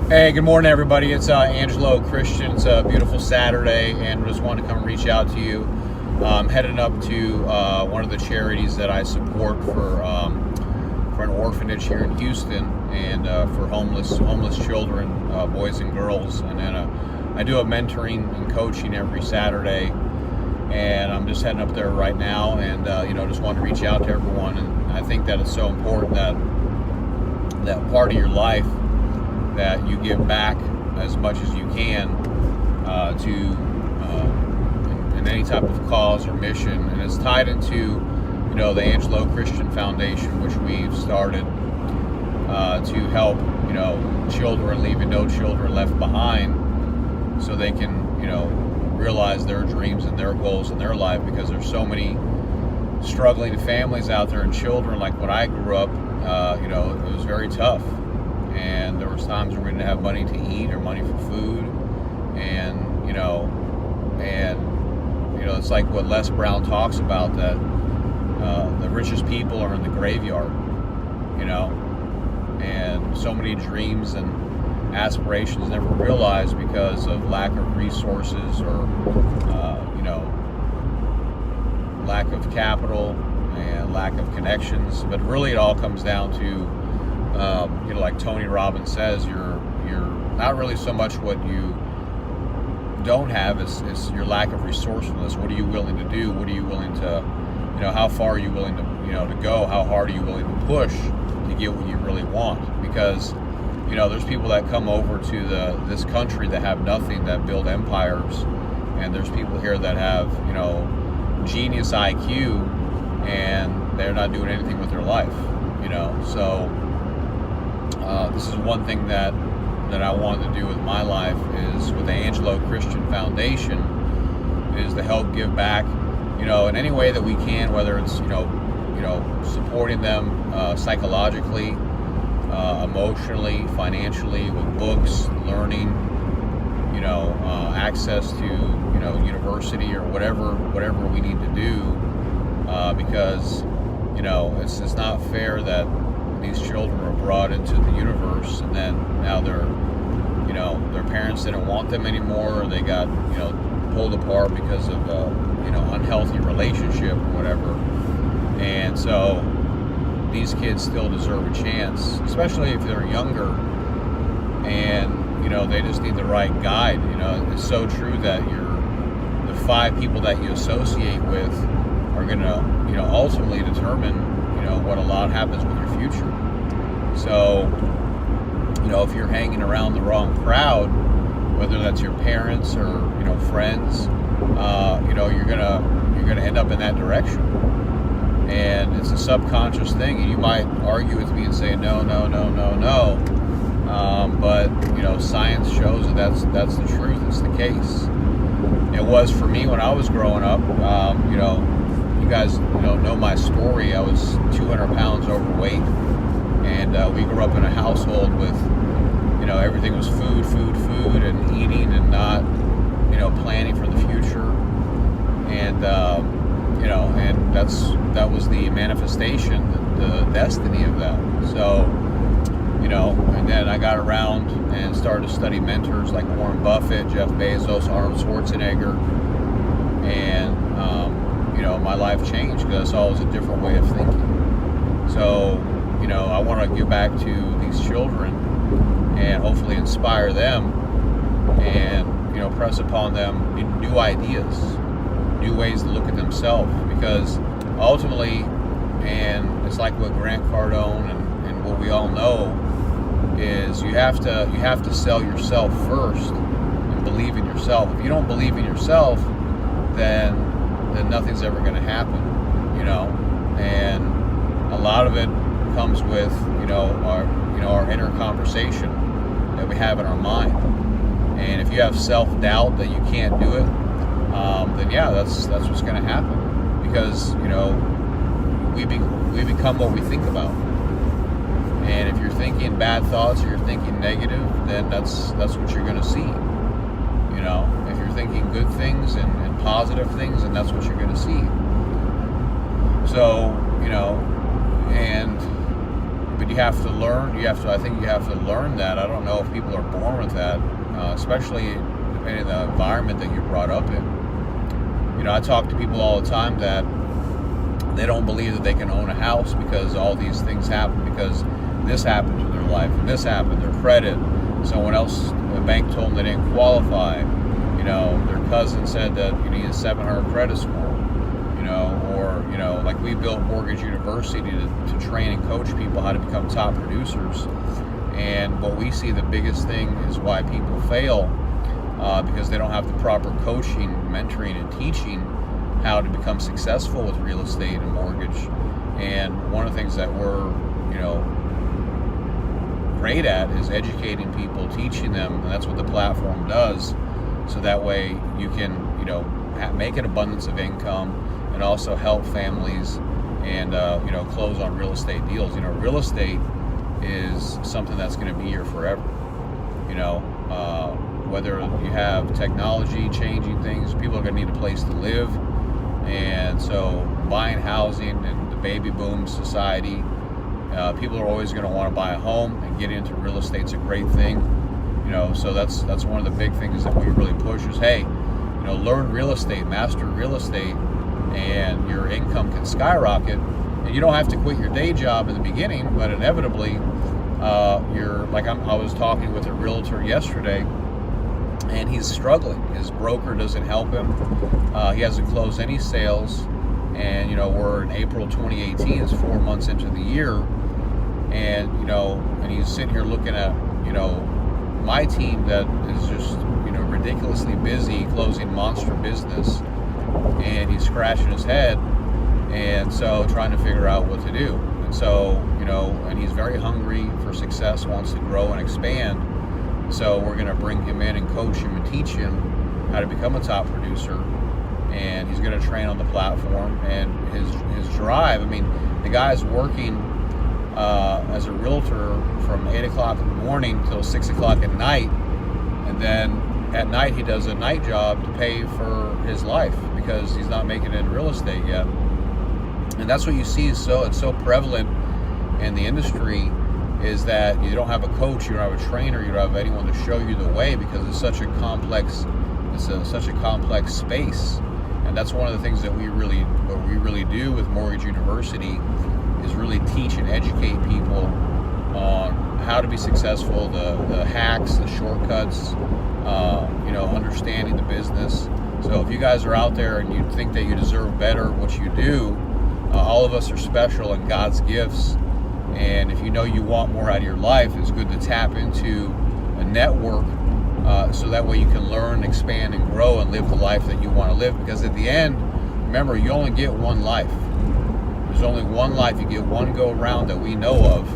Hey, good morning, everybody. It's Angelo Christian. It's a beautiful Saturday, and just wanted to come reach out to you. I'm heading up to one of the charities that I support for an orphanage here in Houston, and for homeless children, boys and girls. And then I do a mentoring and coaching every Saturday, and I'm just heading up there right now, and just want to reach out to everyone. And I think that it's so important that part of your life that you give back as much as you can in any type of cause or mission, and it's tied into the Angelo Christian Foundation, which we've started to help children, leaving no children left behind, so they can realize their dreams and their goals in their life, because there's so many struggling families out there and children. Like when I grew up, it was very tough. And there was times when we didn't have money to eat or money for food, and it's like what Les Brown talks about, that the richest people are in the graveyard, and so many dreams and aspirations never realized because of lack of resources or lack of capital and lack of connections. But really, it all comes down to like Tony Robbins says, you're not really so much what you don't have, it's your lack of resourcefulness. What are you willing to do? What are you willing to, how far are you willing to, to go? How hard are you willing to push to get what you really want? Because, there's people that come over to this country that have nothing, that build empires, and there's people here that have, genius IQ, and they're not doing anything with their life, so. This is one thing that I wanted to do with my life, is with the Angelo Christian Foundation, is to help give back, in any way that we can, whether it's, supporting them psychologically, emotionally, financially, with books, learning, access to, university or whatever we need to do, because, it's not fair that these children are brought into the universe, and then now their parents didn't want them anymore, or they got pulled apart because of unhealthy relationship or whatever. And so these kids still deserve a chance, especially if they're younger, and they just need the right guide. It's so true that the 5 people that you associate with are going to ultimately determine what a lot happens with your future. So, if you're hanging around the wrong crowd, whether that's your parents or friends, you're gonna end up in that direction. And it's a subconscious thing. And you might argue with me and say no. But science shows that that's the truth. It's the case. It was for me when I was growing up. You guys know my story. I was 200 pounds overweight, and we grew up in a household with everything was food and eating, and not planning for the future. And and that was the manifestation, the destiny of that. So and then I got around and started to study mentors like Warren Buffett, Jeff Bezos, Arnold Schwarzenegger, and my life changed, because I saw it was a different way of thinking. So, I want to give back to these children and hopefully inspire them, and, press upon them new ideas, new ways to look at themselves, because ultimately, and it's like what Grant Cardone and what we all know, is you have to sell yourself first and believe in yourself. If you don't believe in yourself, then nothing's ever going to happen, and a lot of it comes with, our inner conversation that we have in our mind. And if you have self-doubt that you can't do it, then yeah, that's what's going to happen, because, we become what we think about. And if you're thinking bad thoughts, or you're thinking negative, then that's what you're going to see. If you're thinking good things and positive things, and that's what you're going to see. So, and but you have to learn. I think you have to learn that. I don't know if people are born with that, especially depending on the environment that you're brought up in. I talk to people all the time that they don't believe that they can own a house because all these things happen, because this happened to their life and this happened, their credit. Someone else, the bank told them they didn't qualify. Their cousin said that you need a 700 credit score. Or like we built Mortgage University to train and coach people how to become top producers. And what we see the biggest thing is why people fail, because they don't have the proper coaching, mentoring, and teaching how to become successful with real estate and mortgage. And one of the things that we're, great at is educating people, teaching them, and that's what the platform does. So that way you can, make an abundance of income and also help families and, close on real estate deals. Real estate is something that's going to be here forever. Whether you have technology changing things, people are going to need a place to live. And so buying housing and the baby boom society, people are always going to want to buy a home, and getting into real estate's a great thing. So that's one of the big things that we really push is, hey, learn real estate, master real estate, and your income can skyrocket. And you don't have to quit your day job in the beginning, but inevitably, you're like I was talking with a realtor yesterday, and he's struggling. His broker doesn't help him. He hasn't closed any sales, and we're in April 2018. It's 4 months into the year, and and he's sitting here looking at my team that is just ridiculously busy closing monster business, and he's scratching his head, and so trying to figure out what to do. And so and he's very hungry for success, wants to grow and expand. So we're going to bring him in and coach him and teach him how to become a top producer, and he's going to train on the platform. And his drive, the guy's working as a realtor from 8 o'clock in the morning till 6 o'clock at night, and then at night he does a night job to pay for his life because he's not making it in real estate yet. And that's what you see it's so prevalent in the industry, is that you don't have a coach, you don't have a trainer, you don't have anyone to show you the way, because it's such a complex space. And that's one of the things that we really do with Mortgage University, is really teach and educate people on how to be successful, the hacks, the shortcuts, understanding the business. So if you guys are out there and you think that you deserve better what you do, all of us are special and God's gifts. And if you want more out of your life, it's good to tap into a network, so that way you can learn, expand, and grow and live the life that you want to live. Because at the end, remember, you only get one life. There's only one life. You get one go around that we know of,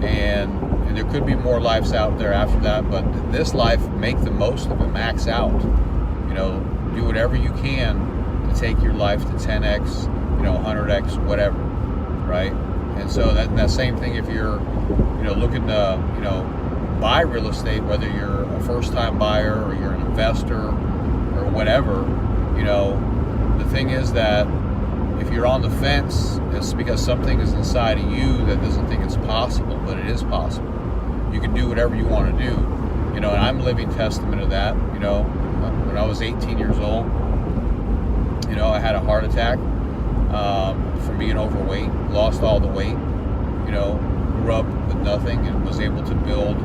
and there could be more lives out there after that. But this life, make the most of it, max out. Do whatever you can to take your life to 10x, 100x, whatever, right? And so that same thing, if you're, looking to, buy real estate, whether you're a first-time buyer or you're an investor or whatever, the thing is that if you're on the fence, it's because something is inside of you that doesn't think it's possible, but it is possible. You can do whatever you want to do, and I'm a living testament of that. When I was 18 years old, I had a heart attack from being overweight, lost all the weight, grew up with nothing, and was able to build,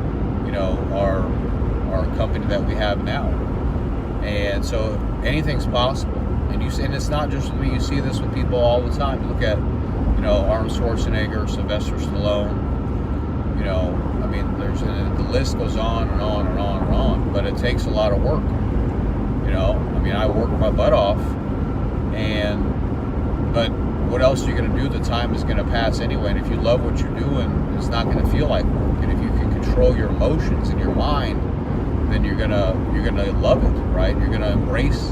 our company that we have now. And so anything's possible. And it's not just me. You see this with people all the time. You look at, Arnold Schwarzenegger, Sylvester Stallone. The list goes on and on and on and on. But it takes a lot of work. I work my butt off, but what else are you going to do? The time is going to pass anyway. And if you love what you're doing, it's not going to feel like work. And if you can control your emotions in your mind, then you're gonna love it, right? You're gonna embrace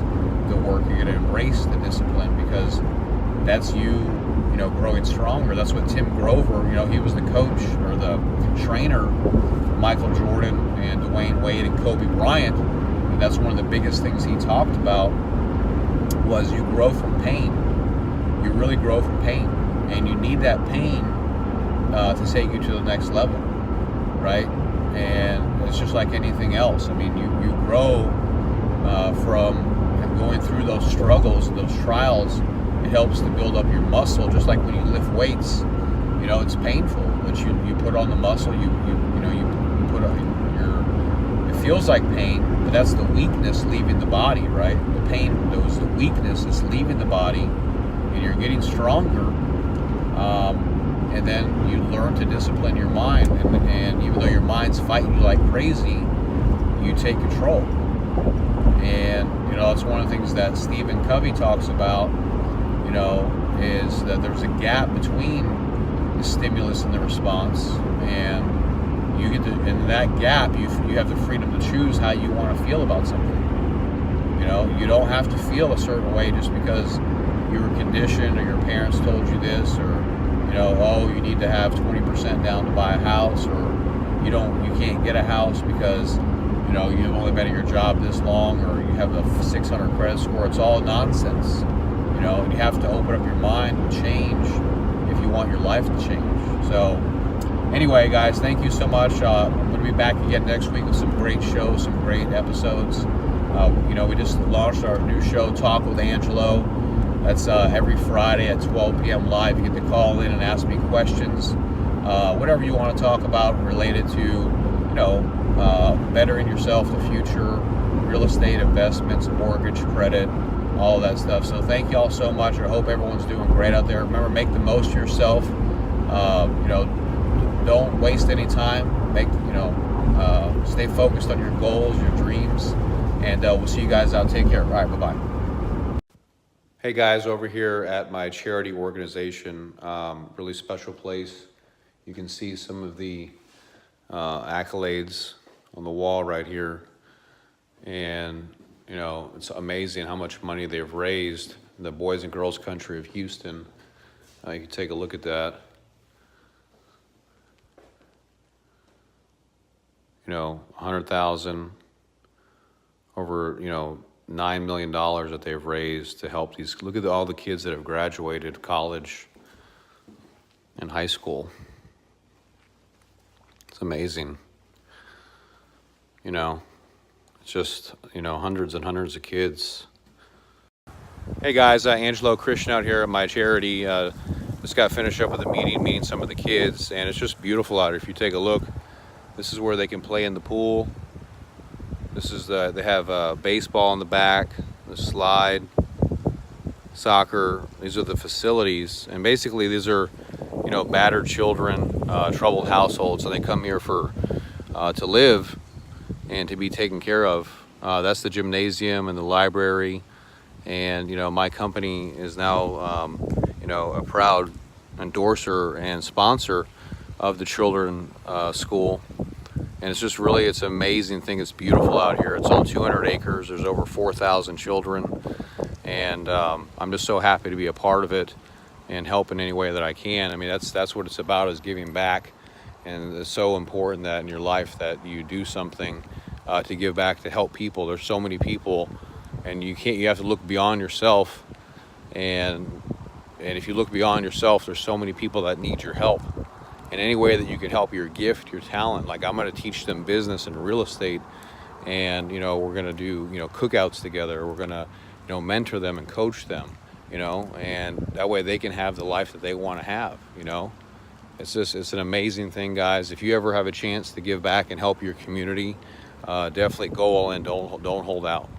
the work. You're gonna embrace the discipline, because that's you growing stronger. That's what Tim Grover, he was the coach or the trainer for Michael Jordan and Dwayne Wade and Kobe Bryant. And that's one of the biggest things he talked about, was you grow from pain. You really grow from pain, and you need that pain to take you to the next level, right? And it's just like anything else. I mean, you grow from going through those struggles, those trials. It helps to build up your muscle, just like when you lift weights. You know, it's painful, but you put on the muscle. You put on your. It feels like pain, but that's the weakness leaving the body, right? The pain, those the weakness is leaving the body, and you're getting stronger. And then you learn to discipline your mind, and even though your mind's fighting you like crazy, you take control. And you know, it's one of the things that Stephen Covey talks about. You know, is that there's a gap between the stimulus and the response, and you get to, in that gap, you have the freedom to choose how you want to feel about something. You know, you don't have to feel a certain way just because you were conditioned or your parents told you this, or you know, oh, you need to have 20% down to buy a house, or you can't get a house because you know you've only been at your job this long, or you have a 600 credit score. It's all nonsense. You know, and you have to open up your mind and change if you want your life to change. So anyway, guys, thank you so much. I'm going to be back again next week with some great shows, some great episodes. You know, we just launched our new show, Talk with Angelo. That's every Friday at 12 p.m. live. You get to call in and ask me questions, whatever you want to talk about related to, you know, bettering yourself, the future, real estate investments, mortgage, credit, all of that stuff. So thank you all so much. I hope everyone's doing great out there. Remember, make the most of yourself. You know, don't waste any time. Stay focused on your goals, your dreams, and we'll see you guys out. Take care. All right, bye-bye. Hey guys, over here at my charity organization, really special place. You can see some of the accolades on the wall right here, and you know, it's amazing how much money they've raised in the Boys and Girls Country of Houston. You can take a look at that. You know, 100,000, over, you know, $9 million that they've raised to help these. Look at all the kids that have graduated college and high school. It's amazing. You know, it's just, you know, hundreds and hundreds of kids. Hey guys, Angelo Christian out here at my charity. Just got finished up with a meeting some of the kids, and it's just beautiful out here. If you take a look, this is where they can play in the pool. This is they have baseball in the back, the slide, soccer. These are the facilities, and basically these are, you know, battered children, troubled households, so they come here for to live and to be taken care of. That's the gymnasium and the library, and you know, my company is now you know, a proud endorser and sponsor of the children school. And it's just really, it's an amazing thing. It's beautiful out here. It's on 200 acres. There's over 4,000 children. And I'm just so happy to be a part of it and help in any way that I can. I mean, that's what it's about, is giving back. And it's so important that in your life that you do something to give back, to help people. There's so many people, and you have to look beyond yourself. And if you look beyond yourself, there's so many people that need your help. In any way that you can help, your gift, your talent. Like, I'm going to teach them business and real estate, and you know, we're going to do, you know, cookouts together. We're going to, you know, mentor them and coach them, you know, and that way they can have the life that they want to have. You know, it's an amazing thing, guys. If you ever have a chance to give back and help your community, definitely go all in. Don't hold out.